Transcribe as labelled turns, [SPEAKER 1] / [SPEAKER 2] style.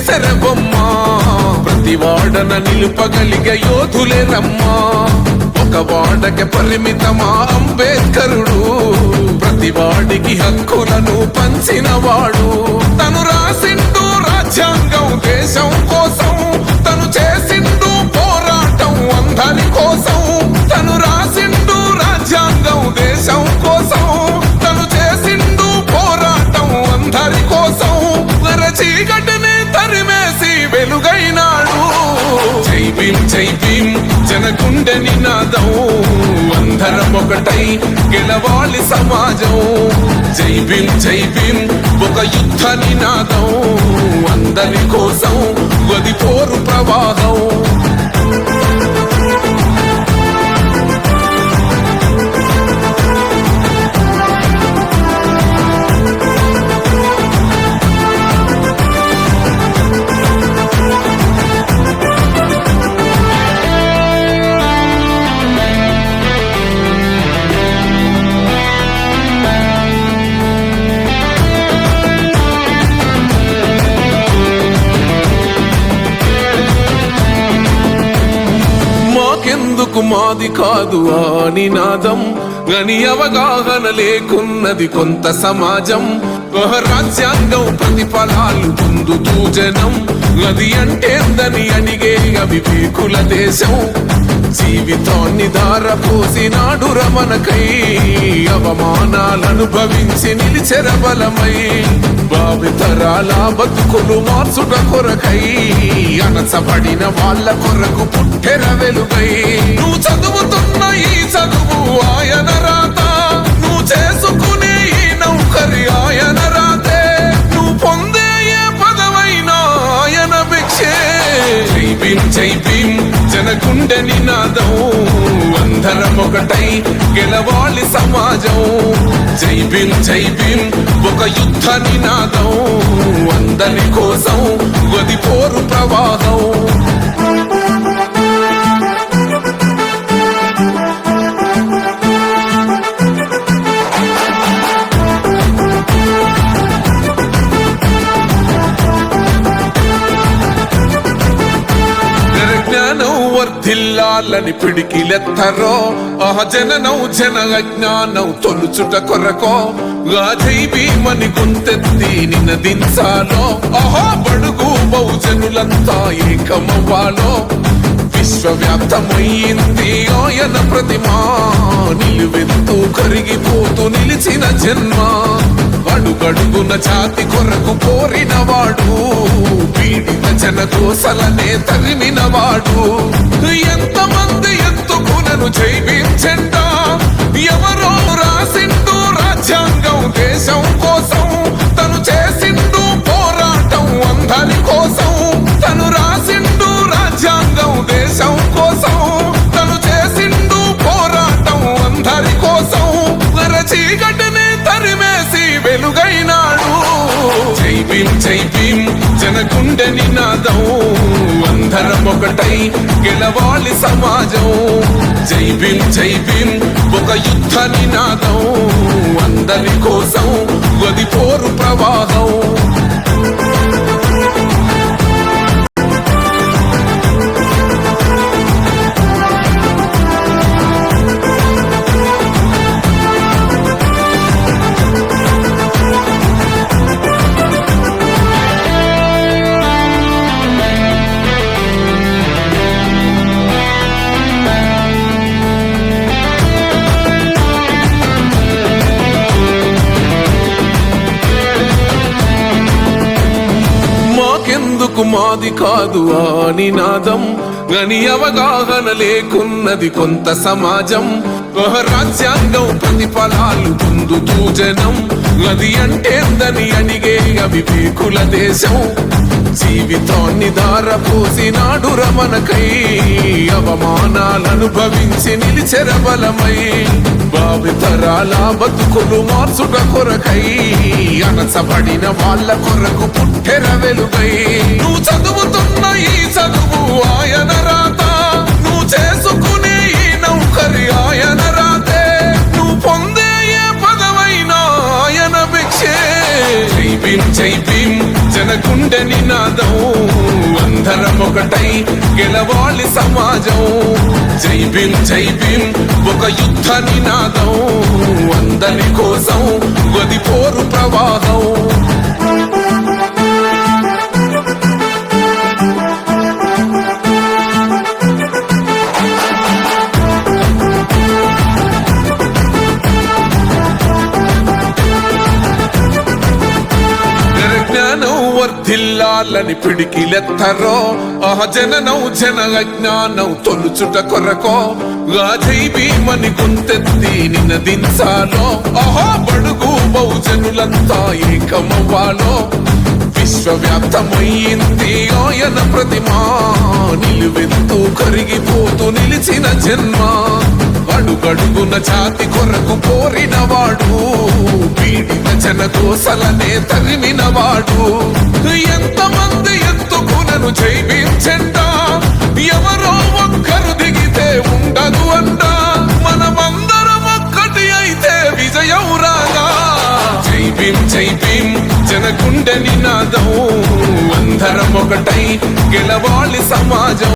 [SPEAKER 1] వేసర బొమ్మ ప్రతి వాడన నిలుపగలిగే యోధులే రమ్మా ఒక వాడకి పరిమితమా అంబేద్కరుడు ప్రతి వాడికి హక్కులను పంచినవాడు తను రాసిండు రాజ్యాంగం దేశం కోసం తను చేసిండు పోరాటం అందరి కోసం తను రాసిండు రాజ్యాంగం దేశం కోసం తను చేసిండు పోరాటం అందరి కోసం చీకటిని తరిమేసి వెలుగైనాడు జై భీమ్ జనగుండె నినాదం అందరం ఒకటై గెలవాలి సమాజం జై భీమ్ ఒక యుద్ధ నినాదం అందరి కోసం గది పోరు ప్రవాహం ఎందుకు మాది కాదు ఆ నినాదం గని అవగాహన లేకున్నది కొంత సమాజం రాజ్యాంగం ప్రతిఫలాలు పొందుతూ జనం గది అంటేందని అడిగే అవివేకుల దేశం జీవితాన్ని ధారపోసినాడు రమణకై అవమానాలనుభవించి నిలిచెర బలమై భావితరాల బతుకులు మార్చుట కొరకై అనసబడిన వాళ్ళ కొరకు పుట్టెర వెలుగై నువ్వు చదువుతున్న ఈ చదువు ఆయన రాత నువ్వు చేసుకునే ఈ నౌకరి ఆయన రాతే నువ్వు పొందే ఏ పదవైనా ఆయన భిక్షే జై భీమ్ జనగుండె నినాదం అందరం ఒకటై గెలవాలి సమాజం జై భీమ్ ఒక యుద్ధ నినాదం అందరి కోసం గది పోరు ప్రవాహం వర్ధిల్లాలని పిడికిలెత్తరో ఆ జననం జన అజ్ఞానం తొలుచుట కొరకో జై భీమని గొంతెత్తి నినదించాలో ఆహా బడుగు బహుజనులంతా ఏకమవ్వాలో విశ్వవ్యాప్తమైంది ఆయన ప్రతిమా నిలువెత్తు కరిగిపోతూ నిలిచిన జన్మ అడుగడుగున జాతి కొరకు కోరినవాడు పీడిత జన కోసలనే తరిమినవాడు ఎంతమంది ఎత్తుకునను జై భీమ్ జెండా ఎవరో రాసిండు రాజ్యాంగం దేశం కోసం తను చేసిండు పోరాటం అందరి కోసం తను రాసిండు రాజ్యాంగం దేశం కోసం తను చేసిండు పోరాటం అందరి కోసం చీకటిని తరిమేసి వెలుగైనాడు జై భీమ్ జనగుండె నినాదం అందరం ఒకటై గెలవాలి సమాజం జై భీమ్ ఒక యుద్ధ నినాదం అందరి కోసం గది పోరు ప్రవాహం ఎందుకు మాది కాదు ఆ నినాదం గని అవగాహన లేకున్నది కొంత సమాజం రాజ్యాంగం ప్రతిఫలాలు పొందుతూ జనం గది అంటేందని అడిగే అవివేకుల దేశం జీవితాన్ని ధారపోసినాడు రమణకై అవమానాలనుభవించి నిలిచెర బలమై భావితరాల బతుకులు మార్చుట కొరకై అనసబడిన వాళ్ళ కొరకు పుట్టెర వెలుగై నువ్వు చదువుతున్న ఈ చదువు ఆయన రాత నువ్వు చేసుకునే ఈ నౌకరి ఆయన రాతే నువ్వు పొందే ఏ పదవైనా ఆయన భిక్షే జై భీమ్ జనగుండె నినాదం అందరం ఒకటై గెలవాలి సమాజం. జై భీమ్ ఒక యుద్ధ నినాదం, అందరి కోసం గది పోరు ప్రవాహం. వర్ధిల్లాలని పిడికిలెత్తరో జననం జన అజ్ఞానం తొలుచుట కొరకో జై భీమని గొంతెత్తి నినదించాలో. బడుగు బహుజనులంతా ఏకమవ్వాలో. విశ్వవ్యాప్తమయ్యింది ఆయన ప్రతిమా, నిలువెత్తు కరిగిపోతూ నిలిచిన జన్మ. అడుగడుగున జాతి కొరకు పోరినవాడు, పీడిత జన కోసలనే తరిమినవాడు. ఎంతమంది ఎత్తుకునను జై భీమ్ జెండా, ఎవరో ఒక్కరు దిగితే ఉండదు అంట. మనమందరం ఒక్కటి అయితే విజయం రాగా. జై భీమ్ జన గుండె నినాదం, అందరం ఒకటై గెలవాలి సమాజం.